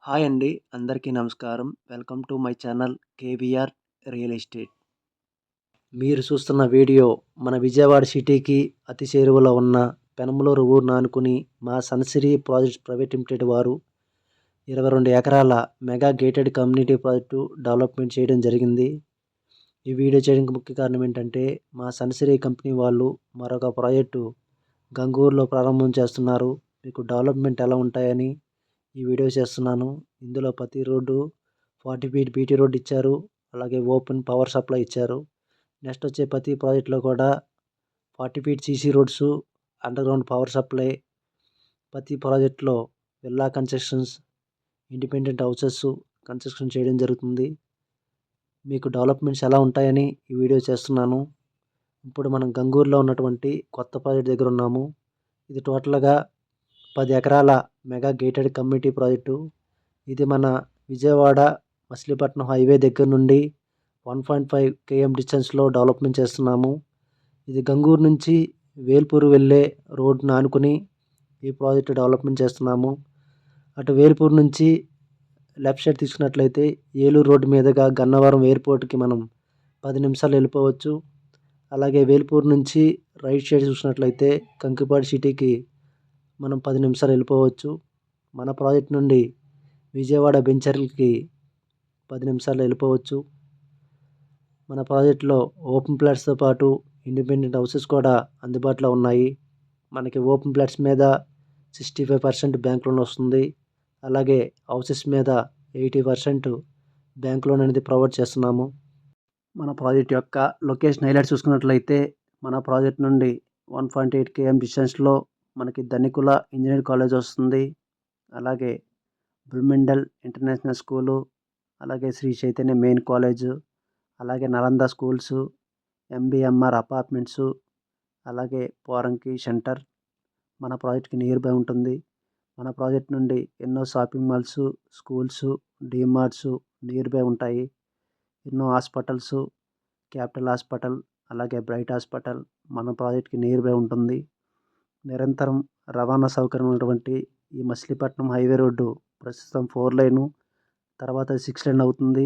Hi అండి. అందరికీ నమస్కారం. Welcome to my channel KVR real estate. మీరు చూస్తున్న వీడియో మన విజయవాడ సిటీకి అతి చేరువలో ఉన్న పెనమలూరు ఊరును ఆనుకుని మా సన్సిరీ ప్రాజెక్ట్స్ ప్రైవేట్ లిమిటెడ్ వారు 22 ఎకరాల mega gated community project development చేయడం జరిగింది. ఈ వీడియో చేయడానికి ముఖ్య కారణం ఏంటంటే మా సన్సిరీ కంపెనీ వాళ్ళు మరొక ప్రాజెక్టు గంగూరులో ప్రారంభం చేస్తున్నారు. మీకు డెవలప్మెంట్ ఎలా ఉంటాయని ఈ వీడియో చేస్తున్నాను. ఇందులో ప్రతి రోడ్డు 40 ఫీట్ బీటీ రోడ్ ఇచ్చారు. అలాగే ఓపెన్ పవర్ సప్లై ఇచ్చారు. నెక్స్ట్ వచ్చే ప్రతి ప్రాజెక్టులో కూడా 40 feet CC roads, underground power supply, ప్రతి ప్రాజెక్టులో villa constructions, independent houses construction చేయడం జరుగుతుంది. మీకు డెవలప్మెంట్స్ ఎలా ఉంటాయని ఈ వీడియో చేస్తున్నాను. ఇప్పుడు మనం గంగూరులో ఉన్నటువంటి కొత్త ప్రాజెక్ట్ దగ్గర ఉన్నాము. ఇది టోటల్గా 10 ఎకరాల మెగా గేటెడ్ కమ్యూనిటీ ప్రాజెక్టు. ఇది మన విజయవాడ మచిలీపట్నం హైవే దగ్గర నుండి 1.5 km డిస్టెన్స్లో డెవలప్మెంట్ చేస్తున్నాము. ఇది గంగూరు నుంచి వేల్పూర్ వెళ్ళే రోడ్డును ఆనుకుని ఈ ప్రాజెక్టు డెవలప్మెంట్ చేస్తున్నాము. అటు వేల్పూర్ నుంచి లెఫ్ట్ సైడ్ తీసుకున్నట్లయితే ఏలూరు రోడ్డు మీదుగా గన్నవరం ఎయిర్పోర్ట్కి మనం 10 నిమిషాలు వెళ్ళిపోవచ్చు. అలాగే వేల్పూర్ నుంచి రైట్ సైడ్ చూసినట్లయితే కంకిపాడు సిటీకి మనం 10 నిమిషాలు వెళ్ళిపోవచ్చు. మన ప్రాజెక్ట్ నుండి విజయవాడ బెంచర్లకి 10 నిమిషాల్లో వెళ్ళిపోవచ్చు. మన ప్రాజెక్టులో ఓపెన్ ప్లాట్స్తో పాటు ఇండిపెండెంట్ హౌసెస్ కూడా అందుబాటులో ఉన్నాయి. మనకి ఓపెన్ ప్లాట్స్ మీద 65% బ్యాంక్ లోన్ వస్తుంది. అలాగే హౌసెస్ మీద 80% బ్యాంక్ లోన్ అనేది ప్రొవైడ్ చేస్తున్నాము. మన ప్రాజెక్ట్ యొక్క లొకేషన్ హైలైట్ చూసుకున్నట్లయితే మన ప్రాజెక్ట్ నుండి 1.8 km డిస్టెన్స్లో మనకి ధనికుల ఇంజనీరింగ్ కాలేజ్ వస్తుంది. అలాగే బ్లూమెండల్ ఇంటర్నేషనల్ స్కూలు, అలాగే శ్రీ చైతన్య మెయిన్ కాలేజు, అలాగే నలంద స్కూల్స్, ఎంబీఎంఆర్ అపార్ట్మెంట్స్, అలాగే పోరంకి సెంటర్ మన ప్రాజెక్ట్కి నియర్ బై ఉంటుంది. మన ప్రాజెక్ట్ నుండి ఎన్నో shopping malls, schools, DMarts nearby ఉంటాయి. ఎన్నో హాస్పిటల్స్, క్యాపిటల్ హాస్పిటల్, అలాగే బ్రైట్ హాస్పిటల్ మన ప్రాజెక్ట్కి నియర్ బై ఉంటుంది. నిరంతరం రవాణా సౌకర్యం ఉన్నటువంటి ఈ మచిలీపట్నం హైవే రోడ్డు ప్రస్తుతం 4 లైను, తర్వాత 6 లైన్ అవుతుంది.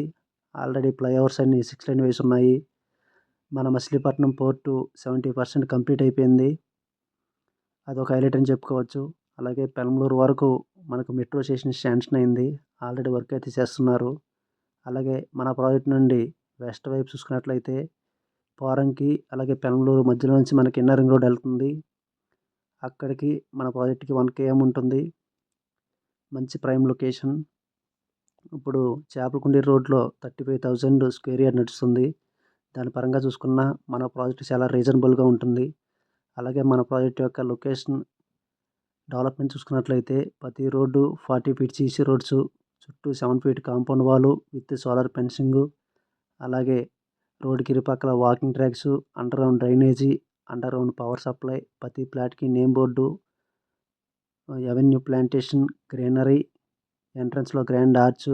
ఆల్రెడీ ఫ్లైఓవర్స్ అన్ని 6 లైన్ వేసి ఉన్నాయి. మన మచిలీపట్నం పోర్టు 70% కంప్లీట్ అయిపోయింది. అదొక హైలైట్ అని చెప్పుకోవచ్చు. అలాగే పెనమలూరు వరకు మనకు మెట్రో స్టేషన్ శాంక్షన్ అయింది. ఆల్రెడీ వర్క్ అయితే చేస్తున్నారు. అలాగే మన ప్రాజెక్ట్ నుండి వెస్ట్ వైపు చూసుకున్నట్లయితే పోరంకి, అలాగే పెనమలూరు మధ్యలో నుంచి మనకి ఇన్నర్ రింగ్ రోడ్ వెళ్తుంది. అక్కడికి మన ప్రాజెక్ట్కి 1 km ఉంటుంది. మంచి ప్రైమ్ లొకేషన్. ఇప్పుడు చేపలకుండి రోడ్లో 35,000 స్క్వేర్ యార్డ్ నడుస్తుంది. దాని పరంగా చూసుకున్న మన ప్రాజెక్ట్ చాలా రీజనబుల్గా ఉంటుంది. అలాగే మన ప్రాజెక్ట్ యొక్క లొకేషన్ డెవలప్మెంట్ చూసుకున్నట్లయితే ప్రతి రోడ్డు 40 ఫీట్ సీసీ రోడ్స్, చుట్టూ 7 feet compound wall with solar fencing, అలాగే రోడ్డుకి ఇరుపక్కల walking tracks, underground drainage, underground power supply, ప్రతి ప్లాట్కి name board, avenue plantation, greenery, ఎంట్రన్స్లో గ్రాండ్ ఆర్చ్,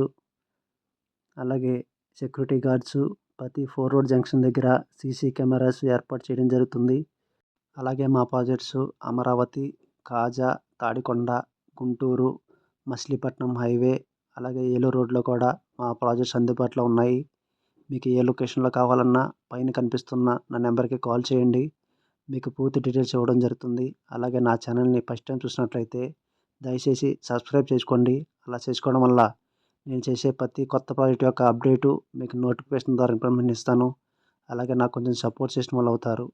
అలాగే సెక్యూరిటీ గార్డ్స్, ప్రతి 4 రోడ్ జంక్షన్ దగ్గర సీసీ కెమెరాస్ ఏర్పాటు చేయడం జరుగుతుంది. అలాగే మా ప్రాజెక్ట్స్ అమరావతి, కాజా, తాడికొండ, గుంటూరు, మచిలీపట్నం హైవే, అలాగే ఏలూరు రోడ్లో కూడా మా ప్రాజెక్ట్స్ అందుబాటులో ఉన్నాయి. మీకు ఏ లొకేషన్లో కావాలన్నా పైన కనిపిస్తున్న నా నెంబర్కి కాల్ చేయండి. మీకు పూర్తి డీటెయిల్స్ ఇవ్వడం జరుగుతుంది. అలాగే నా ఛానల్ని ఫస్ట్ టైం చూసినట్లయితే దయచేసి సబ్స్క్రైబ్ చేసుకోండి. అలా చేసుకోవడం వల్ల నేను చేసే ప్రతి కొత్త ప్రాజెక్ట్ యొక్క అప్డేటు మీకు నోటిఫికేషన్ ద్వారా ఇన్ఫర్మేషన్ ఇస్తాను. అలాగే నాకు కొంచెం సపోర్ట్ చేసిన వాళ్ళు అవుతారు.